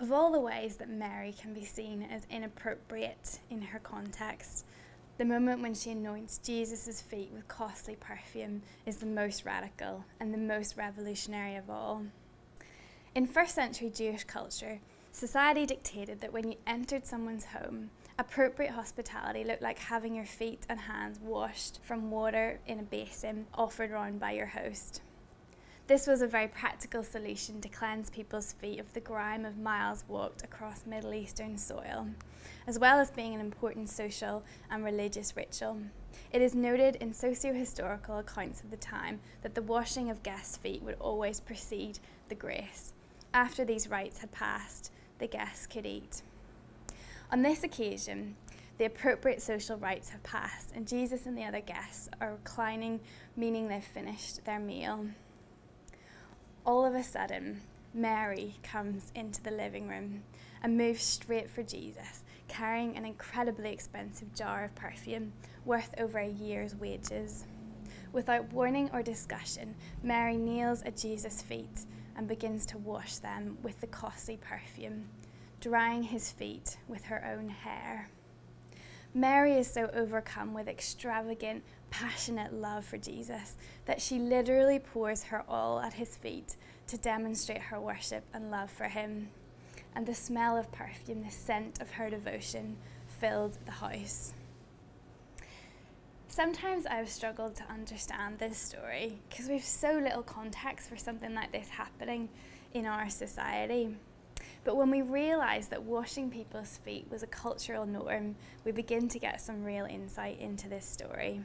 Of all the ways that Mary can be seen as inappropriate in her context, the moment when she anoints Jesus' feet with costly perfume is the most radical and the most revolutionary of all. In first century Jewish culture, society dictated that when you entered someone's home, appropriate hospitality looked like having your feet and hands washed from water in a basin offered round by your host. This was a very practical solution to cleanse people's feet of the grime of miles walked across Middle Eastern soil, as well as being an important social and religious ritual. It is noted in socio-historical accounts of the time that the washing of guests' feet would always precede the grace. After these rites had passed, the guests could eat. On this occasion, the appropriate social rites have passed, and Jesus and the other guests are reclining, meaning they've finished their meal. All of a sudden, Mary comes into the living room and moves straight for Jesus, carrying an incredibly expensive jar of perfume worth over a year's wages. Without warning or discussion, Mary kneels at Jesus' feet and begins to wash them with the costly perfume, drying his feet with her own hair. Mary is so overcome with extravagant, passionate love for Jesus that she literally pours her all at his feet to demonstrate her worship and love for him. And the smell of perfume, the scent of her devotion, filled the house. Sometimes I've struggled to understand this story because we have so little context for something like this happening in our society. But when we realise that washing people's feet was a cultural norm, we begin to get some real insight into this story.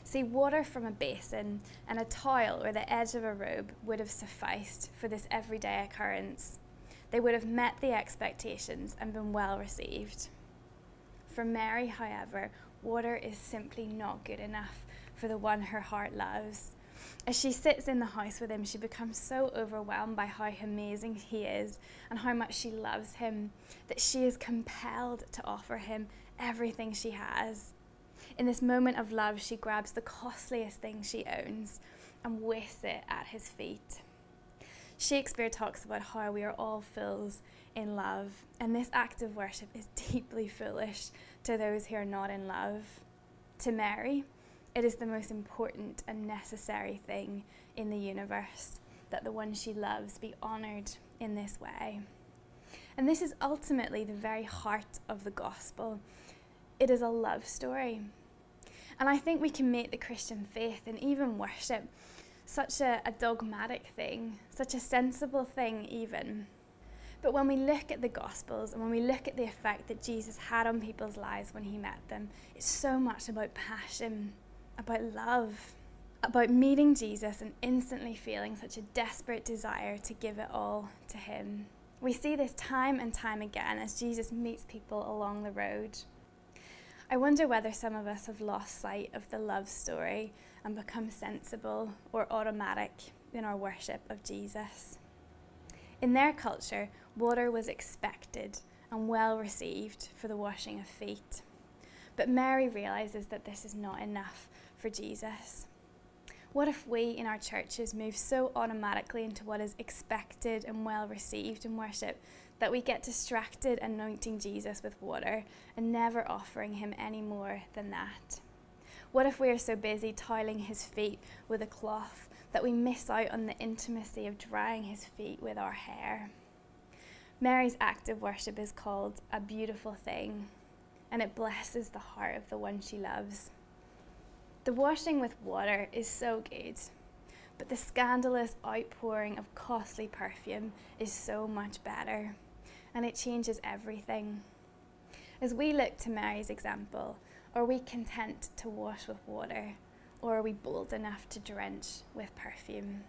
See, water from a basin and a towel or the edge of a robe would have sufficed for this everyday occurrence. They would have met the expectations and been well received. For Mary, however, water is simply not good enough for the one her heart loves. As she sits in the house with him, she becomes so overwhelmed by how amazing he is and how much she loves him that she is compelled to offer him everything she has. In this moment of love, she grabs the costliest thing she owns and wastes it at his feet. Shakespeare talks about how we are all fools in love, and this act of worship is deeply foolish to those who are not in love. To Mary, it is the most important and necessary thing in the universe that the one she loves be honoured in this way. And this is ultimately the very heart of the gospel. It is a love story. And I think we can make the Christian faith and even worship such a dogmatic thing, such a sensible thing even. But when we look at the Gospels and when we look at the effect that Jesus had on people's lives when he met them, it's so much about passion, about love, about meeting Jesus and instantly feeling such a desperate desire to give it all to him. We see this time and time again as Jesus meets people along the road. I wonder whether some of us have lost sight of the love story and become sensible or automatic in our worship of Jesus. In their culture, water was expected and well received for the washing of feet. But Mary realises that this is not enough for Jesus. What if we in our churches move so automatically into what is expected and well received in worship that we get distracted anointing Jesus with water and never offering him any more than that? What if we are so busy toweling his feet with a cloth that we miss out on the intimacy of drying his feet with our hair? Mary's act of worship is called a beautiful thing, and it blesses the heart of the one she loves. The washing with water is so good, but the scandalous outpouring of costly perfume is so much better, and it changes everything. As we look to Mary's example, are we content to wash with water, or are we bold enough to drench with perfume?